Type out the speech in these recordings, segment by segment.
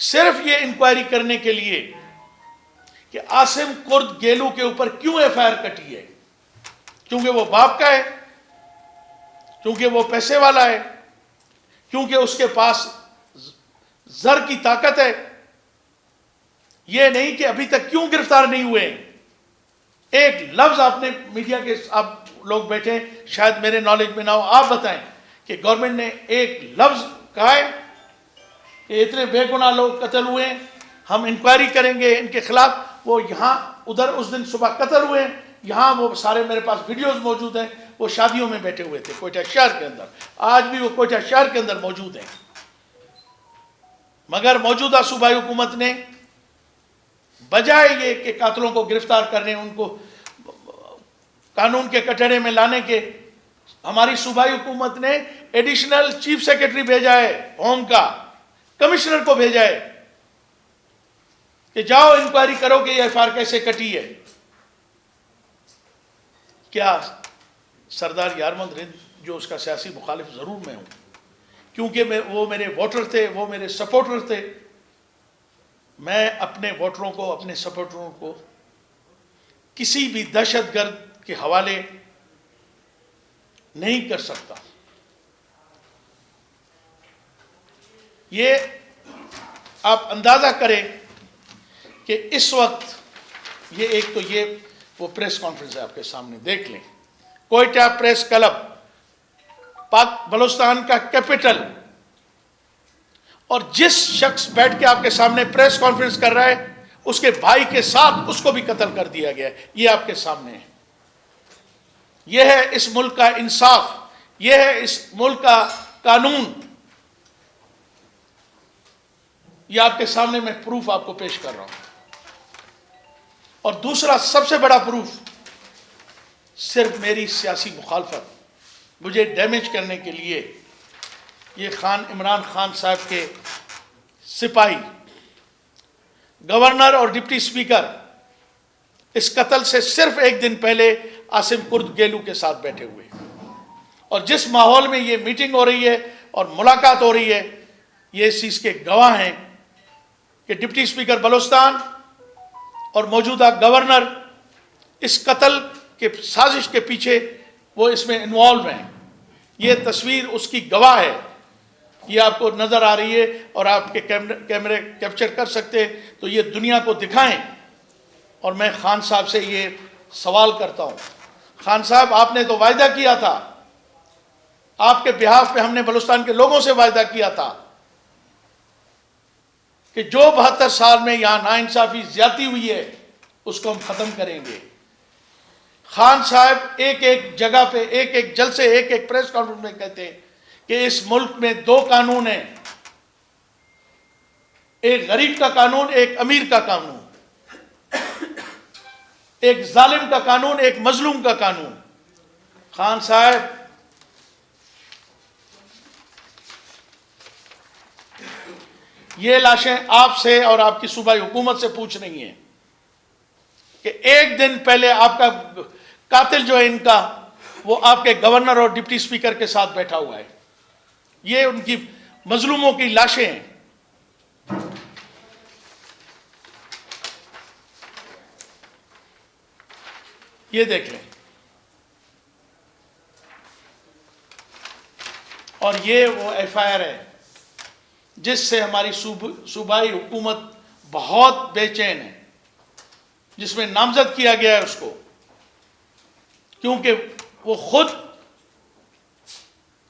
صرف یہ انکوائری کرنے کے لیے کہ عاصم کرد گیلو کے اوپر کیوں ایف آئی آر کٹی ہے، کیونکہ وہ باپ کا ہے، کیونکہ وہ پیسے والا ہے، کیونکہ اس کے پاس زر کی طاقت ہے. یہ نہیں کہ ابھی تک کیوں گرفتار نہیں ہوئے. ایک لفظ آپ نے میڈیا کے آپ لوگ بیٹھے شاید میرے نالج میں نہ ہو، آپ بتائیں کہ گورنمنٹ نے ایک لفظ کہا ہے کہ اتنے بے گناہ لوگ قتل ہوئے ہیں، ہم انکوائری کریں گے ان کے خلاف. وہ یہاں ادھر اس دن صبح قتل ہوئے ہیں، یہاں وہ سارے میرے پاس ویڈیوز موجود ہیں، وہ شادیوں میں بیٹھے ہوئے تھے کوئٹہ شہر کے اندر، آج بھی وہ کوئٹہ شہر کے اندر موجود ہیں. مگر موجودہ صوبائی حکومت نے بجائے یہ کہ قاتلوں کو گرفتار کرنے، ان کو قانون کے کٹہرے میں لانے کے، ہماری صوبائی حکومت نے ایڈیشنل چیف سیکرٹری بھیجا ہے ہوم کا، کمشنر کو بھیجا ہے کہ جاؤ انکوائری کرو کہ یہ ایف آئی آر کیسے کٹی ہے. کیا سردار یارمند رند جو اس کا سیاسی مخالف ضرور میں ہوں، کیونکہ وہ میرے ووٹر تھے، وہ میرے سپورٹر تھے، میں اپنے ووٹروں کو، اپنے سپورٹروں کو کسی بھی دہشت گرد کے حوالے نہیں کر سکتا. یہ آپ اندازہ کریں کہ اس وقت یہ ایک تو یہ وہ پریس کانفرنس ہے آپ کے سامنے، دیکھ لیں، کوئٹہ پریس کلب، پاک بلوچستان کا کیپٹل، اور جس شخص بیٹھ کے آپ کے سامنے پریس کانفرنس کر رہا ہے اس کے بھائی کے ساتھ اس کو بھی قتل کر دیا گیا ہے. یہ آپ کے سامنے ہے. یہ ہے اس ملک کا انصاف، یہ ہے اس ملک کا قانون. یہ آپ کے سامنے میں پروف آپ کو پیش کر رہا ہوں. اور دوسرا سب سے بڑا پروف، صرف میری سیاسی مخالفت مجھے ڈیمیج کرنے کے لیے یہ خان عمران خان صاحب کے سپاہی، گورنر اور ڈپٹی اسپیکر اس قتل سے صرف ایک دن پہلے عاصم کرد گیلو کے ساتھ بیٹھے ہوئے، اور جس ماحول میں یہ میٹنگ ہو رہی ہے اور ملاقات ہو رہی ہے، یہ اس چیز کے گواہ ہیں کہ ڈپٹی اسپیکر بلوچستان اور موجودہ گورنر اس قتل کے سازش کے پیچھے وہ اس میں انوالو ہیں. یہ تصویر اس کی گواہ ہے، یہ آپ کو نظر آ رہی ہے، اور آپ کے کیمرے کیپچر کر سکتے تو یہ دنیا کو دکھائیں. اور میں خان صاحب سے یہ سوال کرتا ہوں، خان صاحب آپ نے تو وعدہ کیا تھا، آپ کے بہاف پہ ہم نے بلوچستان کے لوگوں سے وعدہ کیا تھا کہ جو 72 سال میں یہاں ناانصافی زیادتی ہوئی ہے اس کو ہم ختم کریں گے. خان صاحب ایک ایک جگہ پہ، ایک ایک جلسے، ایک ایک پریس کانفرنس میں کہتے ہیں کہ اس ملک میں 2 قانون ہیں، ایک غریب کا قانون، ایک امیر کا قانون، ایک ظالم کا قانون، ایک مظلوم کا قانون. خان صاحب یہ لاشیں آپ سے اور آپ کی صوبائی حکومت سے پوچھ رہی ہیں کہ ایک دن پہلے آپ کا قاتل جو ہے ان کا، وہ آپ کے گورنر اور ڈپٹی اسپیکر کے ساتھ بیٹھا ہوا ہے. یہ ان کی مظلوموں کی لاشیں ہیں. یہ دیکھ لیں. اور یہ وہ ایف آئی آر ہے جس سے ہماری صوبائی حکومت بہت بے چین ہے، جس میں نامزد کیا گیا ہے اس کو، کیونکہ وہ خود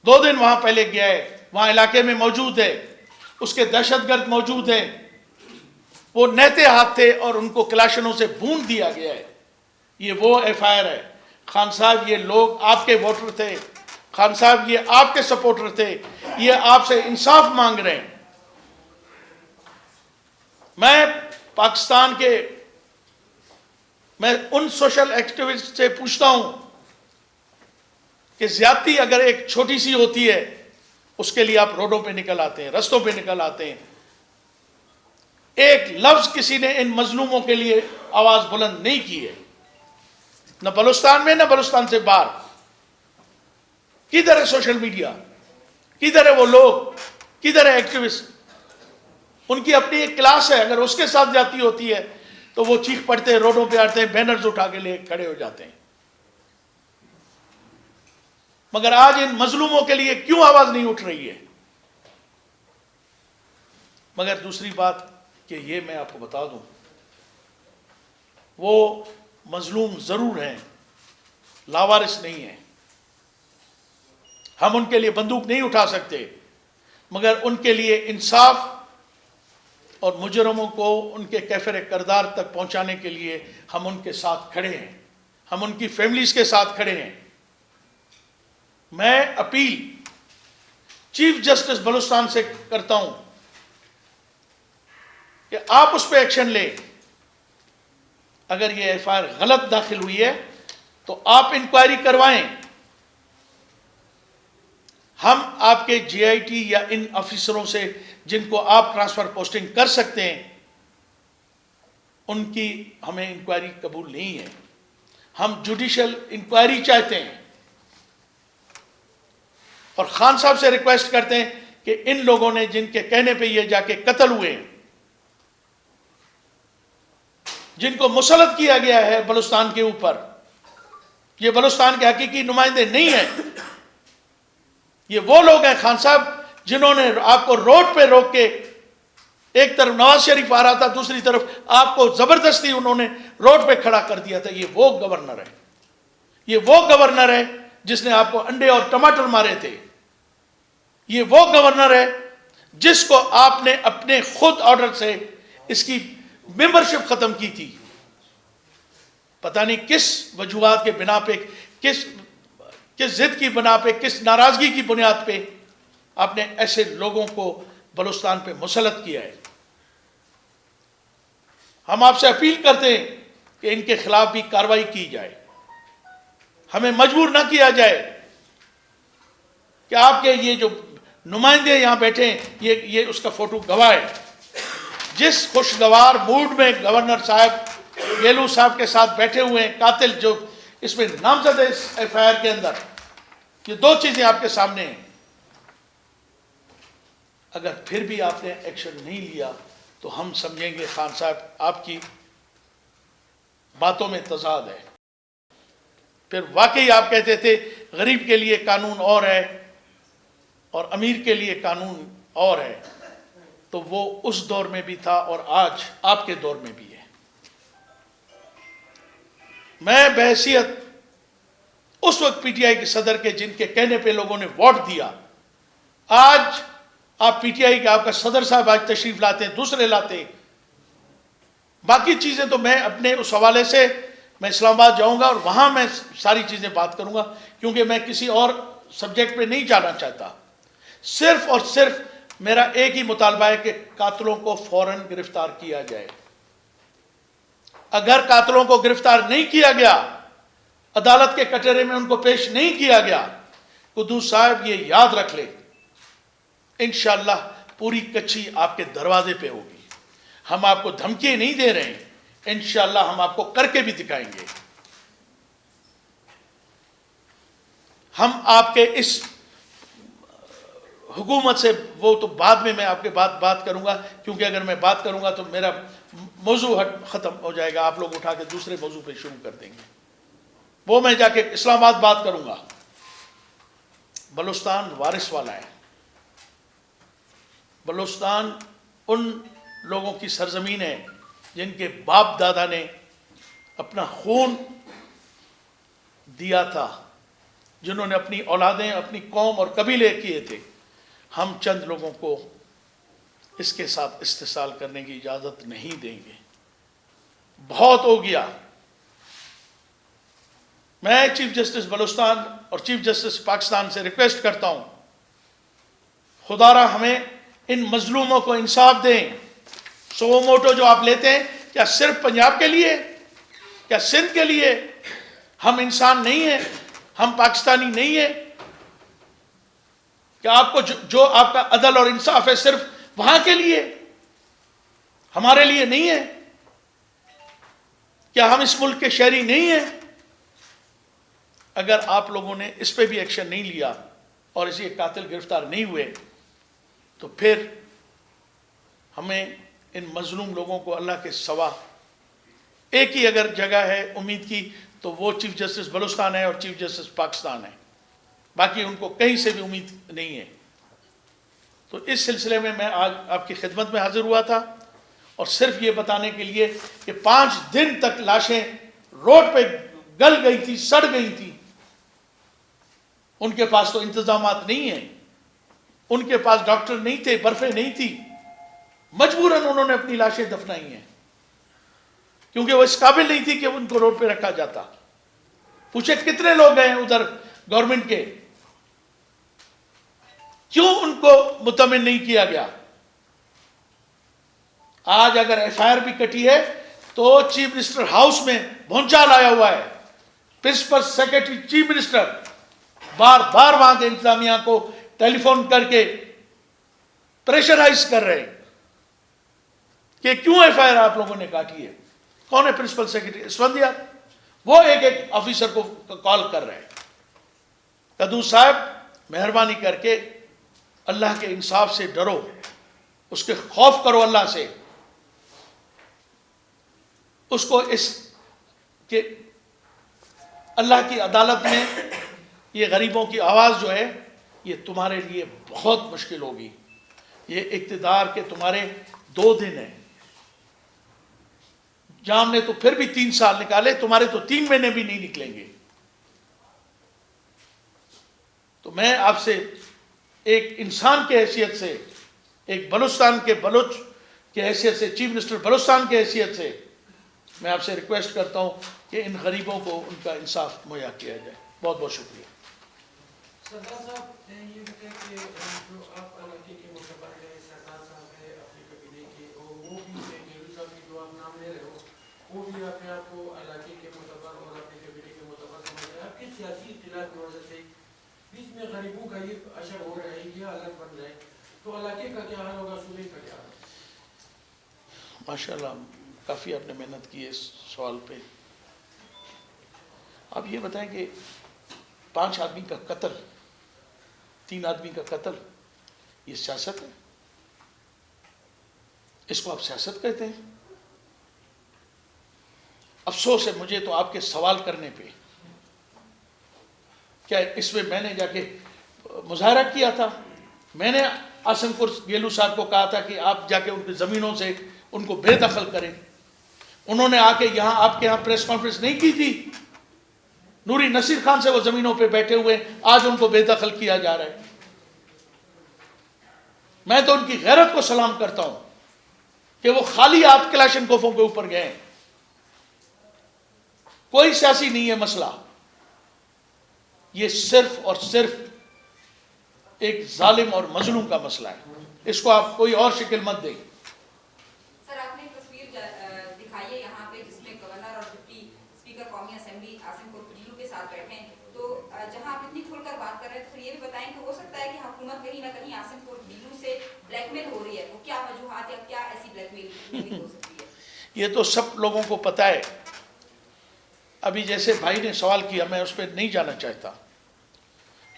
2 دن وہاں پہلے گیا ہے، وہاں علاقے میں موجود ہے، اس کے دہشت گرد موجود ہیں، وہ نہتے ہاتھ تھے اور ان کو کلاشنوں سے بھون دیا گیا ہے. یہ وہ ایف آئی آر ہے. خان صاحب یہ لوگ آپ کے ووٹر تھے، خان صاحب یہ آپ کے سپورٹر تھے، یہ آپ سے انصاف مانگ رہے ہیں. میں پاکستان کے، میں ان سوشل ایکٹیوسٹ سے پوچھتا ہوں کہ زیادتی اگر ایک چھوٹی سی ہوتی ہے اس کے لیے آپ روڈوں پہ نکل آتے ہیں، رستوں پہ نکل آتے ہیں. ایک لفظ کسی نے ان مظلوموں کے لیے آواز بلند نہیں کی ہے، نہ بلوچستان میں نہ بلوچستان سے باہر. کدھر ہے سوشل میڈیا؟ کدھر ہے وہ لوگ؟ کدھر ہے ایکٹیوسٹ؟ ان کی اپنی ایک کلاس ہے، اگر اس کے ساتھ جاتی ہوتی ہے تو وہ چیخ پڑتے ہیں، روڈوں پہ آتے ہیں، بینرز اٹھا کے لے کھڑے ہو جاتے ہیں. مگر آج ان مظلوموں کے لیے کیوں آواز نہیں اٹھ رہی ہے؟ مگر دوسری بات کہ یہ میں آپ کو بتا دوں، وہ مظلوم ضرور ہیں، لاوارث نہیں ہیں. ہم ان کے لیے بندوق نہیں اٹھا سکتے، مگر ان کے لیے انصاف اور مجرموں کو ان کے کیفر کردار تک پہنچانے کے لیے ہم ان کے ساتھ کھڑے ہیں، ہم ان کی فیملیز کے ساتھ کھڑے ہیں. میں اپیل چیف جسٹس بلوچستان سے کرتا ہوں کہ آپ اس پہ ایکشن لیں. اگر یہ ایف آئی آر غلط داخل ہوئی ہے تو آپ انکوائری کروائیں. ہم آپ کے جی آئی ٹی یا ان افیسروں سے جن کو آپ ٹرانسفر پوسٹنگ کر سکتے ہیں ان کی ہمیں انکوائری قبول نہیں ہے. ہم جوڈیشل انکوائری چاہتے ہیں اور خان صاحب سے ریکویسٹ کرتے ہیں کہ ان لوگوں نے جن کے کہنے پہ یہ جا کے قتل ہوئے، جن کو مسلط کیا گیا ہے بلوچستان کے اوپر، یہ بلوچستان کے حقیقی نمائندے نہیں ہیں. یہ وہ لوگ ہیں خان صاحب جنہوں نے آپ کو روڈ پہ روک کے، ایک طرف نواز شریف آ رہا تھا، دوسری طرف آپ کو زبردستی انہوں نے روڈ پہ کھڑا کر دیا تھا. یہ وہ گورنر ہے، یہ وہ گورنر ہے جس نے آپ کو انڈے اور ٹماٹر مارے تھے. یہ وہ گورنر ہے جس کو آپ نے اپنے خود آرڈر سے اس کی ممبرشپ ختم کی تھی. پتہ نہیں کس وجوہات کے بنا پہ، کس ضد کی بنا پہ، کس ناراضگی کی بنیاد پہ آپ نے ایسے لوگوں کو بلوچستان پہ مسلط کیا ہے. ہم آپ سے اپیل کرتے ہیں کہ ان کے خلاف بھی کارروائی کی جائے. ہمیں مجبور نہ کیا جائے کہ آپ کے یہ جو نمائندے یہاں بیٹھے ہیں یہ اس کا فوٹو گواہ ہے. جس خوشگوار موڈ میں گورنر صاحب گیلو صاحب کے ساتھ بیٹھے ہوئے ہیں، قاتل جو اس میں نامزد ہے اس ایف آئی آر کے اندر، یہ دو چیزیں آپ کے سامنے ہیں. اگر پھر بھی آپ نے ایکشن نہیں لیا تو ہم سمجھیں گے خان صاحب آپ کی باتوں میں تضاد ہے. پھر واقعی آپ کہتے تھے غریب کے لیے قانون اور ہے اور امیر کے لیے قانون اور ہے، تو وہ اس دور میں بھی تھا اور آج آپ کے دور میں بھی ہے. میں بحیثیت اس وقت پی ٹی آئی کے صدر کے جن کے کہنے پہ لوگوں نے ووٹ دیا، آج آپ پی ٹی آئی کے آپ کا صدر صاحب آج تشریف لاتے ہیں، دوسرے لاتے ہیں. باقی چیزیں تو میں اپنے اس حوالے سے میں اسلام آباد جاؤں گا اور وہاں میں ساری چیزیں بات کروں گا، کیونکہ میں کسی اور سبجیکٹ پہ نہیں جانا چاہتا. صرف اور صرف میرا ایک ہی مطالبہ ہے کہ قاتلوں کو فوراً گرفتار کیا جائے. اگر قاتلوں کو گرفتار نہیں کیا گیا، عدالت کے کٹہرے میں ان کو پیش نہیں کیا گیا، قدوس صاحب یہ یاد رکھ لیں، انشاءاللہ پوری کچھی آپ کے دروازے پہ ہوگی. ہم آپ کو دھمکی نہیں دے رہے ہیں، انشاءاللہ ہم آپ کو کر کے بھی دکھائیں گے. ہم آپ کے اس حکومت سے، وہ تو بعد میں آپ کے بات کروں گا، کیونکہ اگر میں بات کروں گا تو میرا موضوع ختم ہو جائے گا، آپ لوگ اٹھا کے دوسرے موضوع پہ شروع کر دیں گے. وہ میں جا کے اسلام آباد بات کروں گا. بلوچستان وارث والا ہے. بلوچستان ان لوگوں کی سرزمین ہے جن کے باپ دادا نے اپنا خون دیا تھا، جنہوں نے اپنی اولادیں، اپنی قوم اور قبیلے کیے تھے. ہم چند لوگوں کو اس کے ساتھ استحصال کرنے کی اجازت نہیں دیں گے. بہت ہو گیا. میں چیف جسٹس بلوچستان اور چیف جسٹس پاکستان سے ریکویسٹ کرتا ہوں، خدا را ہمیں ان مظلوموں کو انصاف دیں. سو موٹو جو آپ لیتے ہیں، کیا صرف پنجاب کے لیے؟ کیا سندھ کے لیے؟ ہم انسان نہیں ہیں؟ ہم پاکستانی نہیں ہیں؟ کیا آپ کو جو آپ کا عدل اور انصاف ہے صرف وہاں کے لیے، ہمارے لیے نہیں ہے؟ کیا ہم اس ملک کے شہری نہیں ہیں؟ اگر آپ لوگوں نے اس پہ بھی ایکشن نہیں لیا اور اسی قاتل گرفتار نہیں ہوئے تو پھر ہمیں ان مظلوم لوگوں کو اللہ کے سوا ایک ہی اگر جگہ ہے امید کی تو وہ چیف جسٹس بلوچستان ہے اور چیف جسٹس پاکستان ہے، باقی ان کو کہیں سے بھی امید نہیں ہے۔ تو اس سلسلے میں آج آپ کی خدمت میں حاضر ہوا تھا، اور صرف یہ بتانے کے لیے کہ 5 دن تک لاشیں روڈ پہ گل گئی تھی، سڑ گئی تھی۔ ان کے پاس تو انتظامات نہیں ہیں، ان کے پاس ڈاکٹر نہیں تھے، برفیں نہیں تھی، مجبوراً انہوں نے اپنی لاشیں دفنائی ہیں، کیونکہ وہ اس قابل نہیں تھی کہ ان کو روڈ پہ رکھا جاتا۔ پوچھے کتنے لوگ گئے ہیں ادھر گورنمنٹ کے، کیوں ان کو مطمئن نہیں کیا گیا؟ آج اگر ایف آئی آر بھی کٹی ہے تو چیف منسٹر ہاؤس میں بھونچال آیا ہوا ہے، پرنسپل سیکرٹری چیف منسٹر بار بار وہاں کے انتظامیہ کو ٹیلی فون کر کے پریشرائز کر رہے ہیں کہ کیوں ایف آئی آر آپ لوگوں نے کاٹی ہے۔ کون ہے پرنسپل سیکرٹری؟ اسفندیار، وہ ایک آفیسر کو کال کر رہے ہیں۔ قدوس صاحب مہربانی کر کے اللہ کے انصاف سے ڈرو، اس کے خوف کرو اللہ سے، اس کو اس کہ اللہ کی عدالت میں یہ غریبوں کی آواز جو ہے یہ تمہارے لیے بہت مشکل ہوگی۔ یہ اقتدار کے تمہارے 2 دن ہیں، جام نے تو پھر بھی 3 سال نکالے، تمہارے تو 3 مہینے بھی نہیں نکلیں گے۔ تو میں آپ سے ایک انسان کے حیثیت سے، ایک بلوچستان کے بلوچ کے حیثیت سے، چیف منسٹر بلوچستان کے حیثیت سے میں آپ سے ریکویسٹ کرتا ہوں کہ ان غریبوں کو ان کا انصاف مہیا کیا جائے۔ بہت بہت شکریہ۔ سردار صاحب یہ بتائیں کہ جو آپ علاقے کے معتبر ہے، سردار صاحب ہے اپنے قبیلے کے، اور وہ بھی گیلو صاحب کی جو آپ نام لے رہے ہو وہ بھی اپنے آپ کو علاقے کے معتبر اور اپنے قبیلے کے معتبر سمجھ رہے ہیں۔ آپ کے سیاسی اختلاف کی وجہ سے بیچ میں غریبوں کا یہ اشر ہو رہا ہے، یہ حالت بن رہا ہے، تو علاقے کا کیا حال ہوگا، صوبے کا کیا حال ہوگا؟ ماشاءاللہ کافی آپ نے محنت کی ہے اس سوال پہ۔ آپ یہ بتائیں کہ 5 آدمی کا قتل، 3 آدمی کا قتل، یہ سیاست ہے؟ اس کو آپ سیاست کہتے ہیں؟ افسوس ہے مجھے تو آپ کے سوال کرنے پہ، کیا اس میں نے جا کے مظاہرہ کیا تھا؟ میں نے آسم پور گیلو صاحب کو کہا تھا کہ آپ جا کے ان کی زمینوں سے ان کو بے دخل کریں؟ انہوں نے آ کے یہاں آپ کے یہاں پریس کانفرنس نہیں کی تھی؟ نوری نصیر خان سے وہ زمینوں پہ بیٹھے ہوئے، آج ان کو بے دخل کیا جا رہا ہے۔ میں تو ان کی غیرت کو سلام کرتا ہوں کہ وہ خالی ہاتھ کلاشنکوفوں کے اوپر گئے۔ کوئی سیاسی نہیں ہے مسئلہ، یہ صرف اور صرف ایک ظالم اور مظلوم کا مسئلہ ہے، اس کو آپ کوئی اور شکل مت دیں۔ سر آپ نے تصویر دکھائی ہے یہاں پہ جس میں گورنر اور ڈپٹی اسپیکر قومی اسمبلی عاصم پور پٹیلو کے ساتھ بیٹھے ہیں، تو جہاں آپ اتنی کھل کر بات کر رہے ہیں تو پھر یہ بھی بتائیں کہ ہو سکتا ہے کہ حکومت کہیں نہ کہیں عاصم پور پٹیلو سے بلیک میل ہو رہی ہے، وہ کیا وجوہات یا کیا ایسی بلیک میل ہو سکتی ہے؟ یہ تو سب لوگوں کو پتہ ہے۔ ابھی جیسے بھائی نے سوال کیا، میں اس پہ نہیں جانا چاہتا۔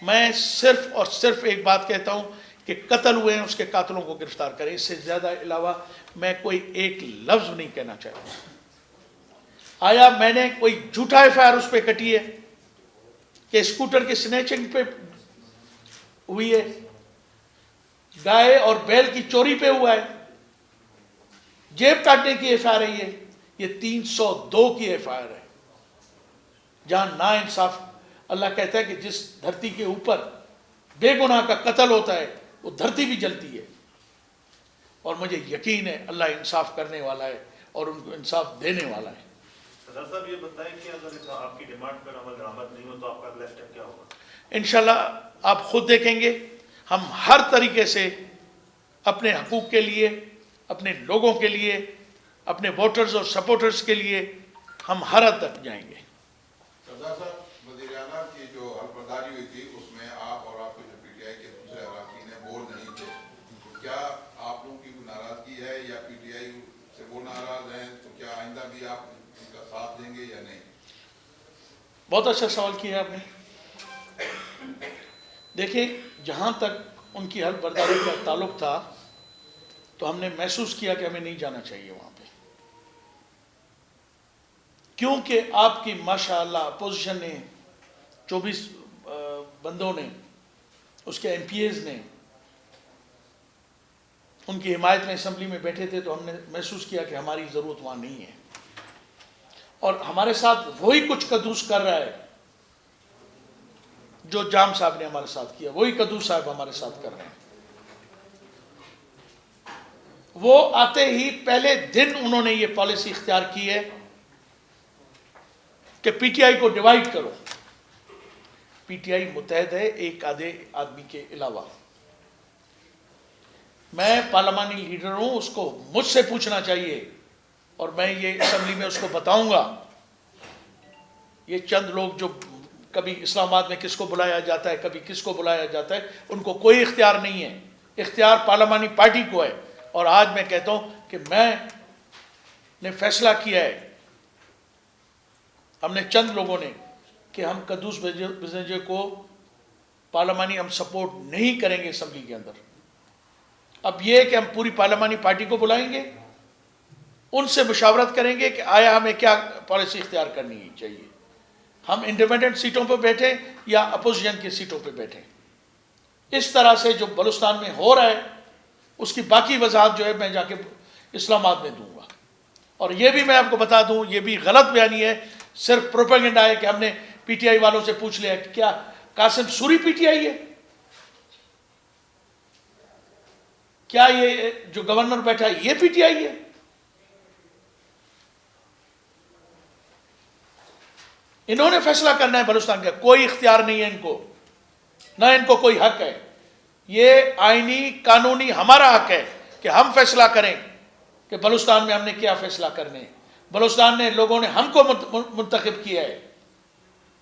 میں صرف اور صرف ایک بات کہتا ہوں کہ قتل ہوئے ہیں اس کے قاتلوں کو گرفتار کریں، اس سے زیادہ علاوہ میں کوئی ایک لفظ نہیں کہنا چاہتا۔ آیا میں نے کوئی جھوٹا ایف آئی آر اس پہ کٹی ہے کہ اسکوٹر کی سنیچنگ پہ ہوئی ہے، گائے اور بیل کی چوری پہ ہوا ہے، جیب کاٹنے کی ایف آئی آر ہے؟ یہ 302 کی ایف آئی آر ہے، جہاں نا انصاف، اللہ کہتا ہے کہ جس دھرتی کے اوپر بے گناہ کا قتل ہوتا ہے وہ دھرتی بھی جلتی ہے، اور مجھے یقین ہے اللہ انصاف کرنے والا ہے اور ان کو انصاف دینے والا ہے۔ صدر صاحب یہ بتائیں کہ اگر آپ کی ڈیمانڈ پر عمل درآمد نہیں ہو تو آپ کا اگلا اسٹیپ کیا ہوگا؟ انشاءاللہ آپ خود دیکھیں گے، ہم ہر طریقے سے اپنے حقوق کے لیے، اپنے لوگوں کے لیے، اپنے ووٹرز اور سپورٹرز کے لیے ہم ہر حد تک جائیں گے۔ سردار صاحب وزیر اعلیٰ کی جو حلف برداری ہوئی تھی اس میں آپ اور آپ کے جو پی ٹی آئی کے دوسرے اراکین ہیں وہ نہیں تھے، تو کیا آپ لوگوں کی ناراضگی ہے یا پی ٹی آئی سے وہ ناراض ہیں، تو کیا آئندہ بھی آپ ان کا ساتھ دیں گے یا نہیں؟ بہت اچھا سوال کیا آپ نے۔ دیکھیں جہاں تک ان کی حلف برداری کا تعلق تھا تو ہم نے محسوس کیا کہ ہمیں نہیں جانا چاہیے وہاں پہ، کیونکہ آپ کی ماشاءاللہ اپوزیشن نے 24 بندوں نے، اس کے ایم پی ایز نے ان کی حمایت میں اسمبلی میں بیٹھے تھے، تو ہم نے محسوس کیا کہ ہماری ضرورت وہاں نہیں ہے، اور ہمارے ساتھ وہی کچھ قدوس کر رہا ہے جو جام صاحب نے ہمارے ساتھ کیا، وہی قدوس صاحب ہمارے ساتھ کر رہے ہیں۔ وہ آتے ہی پہلے دن انہوں نے یہ پالیسی اختیار کی ہے کہ پی ٹی آئی کو ڈیوائیڈ کرو۔ پی ٹی آئی متحد ہے ایک آدھے آدمی کے علاوہ۔ میں پارلیمانی لیڈر ہوں، اس کو مجھ سے پوچھنا چاہیے، اور میں یہ اسمبلی میں اس کو بتاؤں گا۔ یہ چند لوگ جو کبھی اسلام آباد میں کس کو بلایا جاتا ہے، کبھی کس کو بلایا جاتا ہے، ان کو کوئی اختیار نہیں ہے، اختیار پارلیمانی پارٹی کو ہے۔ اور آج میں کہتا ہوں کہ میں نے فیصلہ کیا ہے، ہم نے چند لوگوں نے، کہ ہم قدوس بزنجے کو پارلیمانی ہم سپورٹ نہیں کریں گے اسمبلی کے اندر۔ اب یہ کہ ہم پوری پارلیمانی پارٹی کو بلائیں گے، ان سے مشاورت کریں گے کہ آیا ہمیں کیا پالیسی اختیار کرنی چاہیے، ہم انڈیپینڈنٹ سیٹوں پہ بیٹھیں یا اپوزیشن کی سیٹوں پہ بیٹھیں۔ اس طرح سے جو بلوچستان میں ہو رہا ہے اس کی باقی وضاحت جو ہے میں جا کے اسلام آباد میں دوں گا۔ اور یہ بھی میں آپ کو بتا دوں، یہ بھی غلط بیانی ہے، صرف پروپیگنڈا ہے کہ ہم نے پی ٹی آئی والوں سے پوچھ لیا کہ کیا Qasim sorry P T I ہے؟ کیا یہ جو گورنر بیٹھا ہے یہ پی ٹی آئی ہے؟ انہوں نے فیصلہ کرنا ہے بلوچستان کا، کوئی اختیار نہیں ہے ان کو، نہ ان کو کوئی حق ہے۔ یہ آئینی قانونی ہمارا حق ہے کہ ہم فیصلہ کریں کہ بلوچستان میں ہم نے کیا فیصلہ کرنے۔ بلوچستان نے لوگوں نے ہم کو منتخب کیا ہے،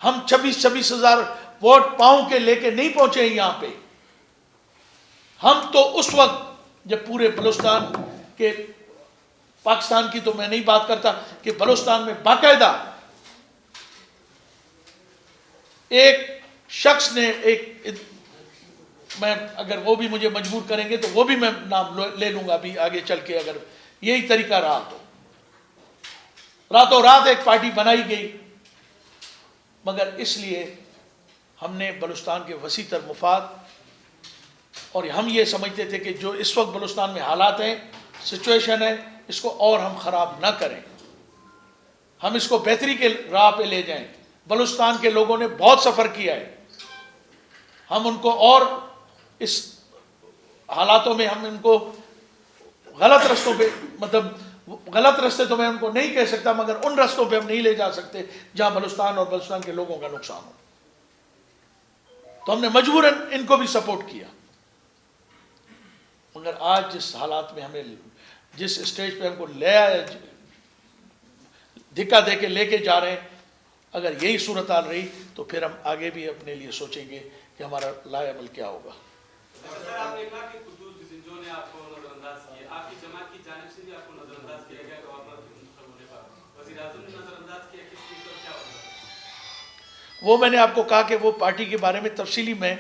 ہم 26 ہزار ووٹ پاؤں کے لے کے نہیں پہنچے ہیں یہاں پہ۔ ہم تو اس وقت جب پورے بلوچستان کے، پاکستان کی تو میں نہیں بات کرتا، کہ بلوچستان میں باقاعدہ ایک شخص نے میں اگر وہ بھی مجھے مجبور کریں گے تو وہ بھی میں نام لے لوں گا ابھی آگے چل کے، اگر یہی طریقہ رہا تو۔ راتوں رات ایک پارٹی بنائی گئی، مگر اس لیے ہم نے بلوچستان کے وسیع تر مفاد، اور ہم یہ سمجھتے تھے کہ جو اس وقت بلوچستان میں حالات ہیں، سچویشن ہے، اس کو اور ہم خراب نہ کریں، ہم اس کو بہتری کے راہ پہ لے جائیں۔ بلوچستان کے لوگوں نے بہت سفر کیا ہے، ہم ان کو اور اس حالاتوں میں ہم ان کو غلط رستوں پہ، مطلب غلط رستے تو میں ان کو نہیں کہہ سکتا، مگر ان رستوں پہ ہم نہیں لے جا سکتے جہاں بلوچستان اور بلوچستان کے لوگوں کا نقصان ہو۔ تو ہم نے مجبوراً ان کو بھی سپورٹ کیا، مگر آج جس حالات میں ہمیں، جس اسٹیج پہ ہم کو لے آئے، دھکا دے کے لے کے جا رہے ہیں، اگر یہی صورتحال رہی تو پھر ہم آگے بھی اپنے لیے سوچیں گے کہ ہمارا لائے عمل کیا ہوگا۔ سر آپ نے کہا کہ قدوس بزنجو نے آپ کو نظر انداز کیا، آپ کی جماعت کی جانب سے بھی آپ کو نظر انداز کیا گیا گورنر کے منتخب ہونے پر، وزیر اعظم نے نظر انداز کیا، کس طریقے پر کیا ہوگا؟ وہ میں نے آپ کو کہا کہ وہ پارٹی کے بارے میں تفصیلی میں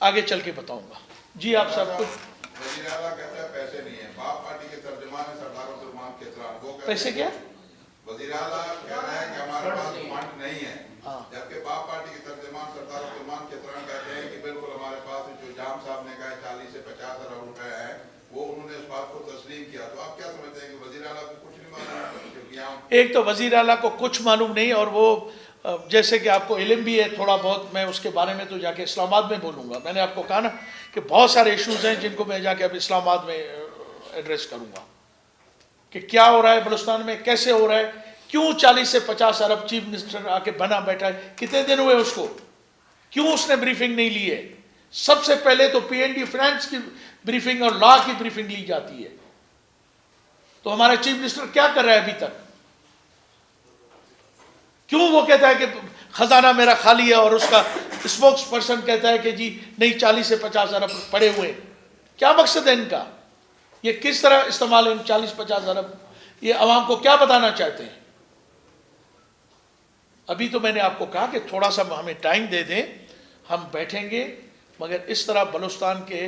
آگے چل کے بتاؤں گا۔ جی آپ سب کچھ وزیر اعلیٰ کہتا ہے پیسے نہیں ہیں، باپ پارٹی کے ترجمان ہے سردار عبدالرحمان کھیتران، وہ کہتے ہیں پیسے کیا؟ وزیر اعلیٰ کہہ رہے ہیں کہ ہمارے پاس فنڈ نہیں ہے، جبکہ باپ پارٹی کے ترجمان سردار عبدالرحمان کھیتران کہتے ہیں کہ بالکل ہمارے پاس جو جام صاحب نے کہا ہے 40 سے 50 ارب روپے ہے، وہ انہوں نے اس بات کو تسلیم کیا۔ تو آپ کیا سمجھتے ہیں کہ وزیر اعلیٰ کو کچھ نہیں معلوم؟ کیونکہ یہاں ایک تو وزیر اعلیٰ کو کچھ معلوم نہیں، اور وہ جیسے کہ آپ کو علم بھی ہے تھوڑا بہت، میں اس کے بارے میں تو جا کے اسلام آباد میں بولوں گا۔ میں نے آپ کو کہا نا کہ بہت سارے ایشوز ہیں جن کو میں جا کے اب اسلام آباد میں ایڈریس کروں گا، کہ کیا ہو رہا ہے بلوچستان میں، کیسے ہو رہا ہے، کیوں 40 سے 50 ارب چیف منسٹر آ کے بنا بیٹھا ہے، کتنے دن ہوئے اس کو، کیوں اس نے بریفنگ نہیں لی ہے؟ سب سے پہلے تو پی این ڈی فنانس کی بریفنگ اور لا کی بریفنگ لی جاتی ہے، تو ہمارا چیف منسٹر کیا کر رہا ہے ابھی تک؟ کیوں وہ کہتا ہے کہ خزانہ میرا خالی ہے، اور اس کا اسپوکس پرسن کہتا ہے کہ جی نہیں 40 سے 50 ارب پڑے ہوئے؟ کیا مقصد ہے ان کا؟ یہ کس طرح استعمال ہے ان 40-50 ارب؟ یہ عوام کو کیا بتانا چاہتے ہیں؟ ابھی تو میں نے آپ کو کہا کہ تھوڑا سا ہمیں ٹائم دے دیں، ہم بیٹھیں گے، مگر اس طرح بلوچستان کے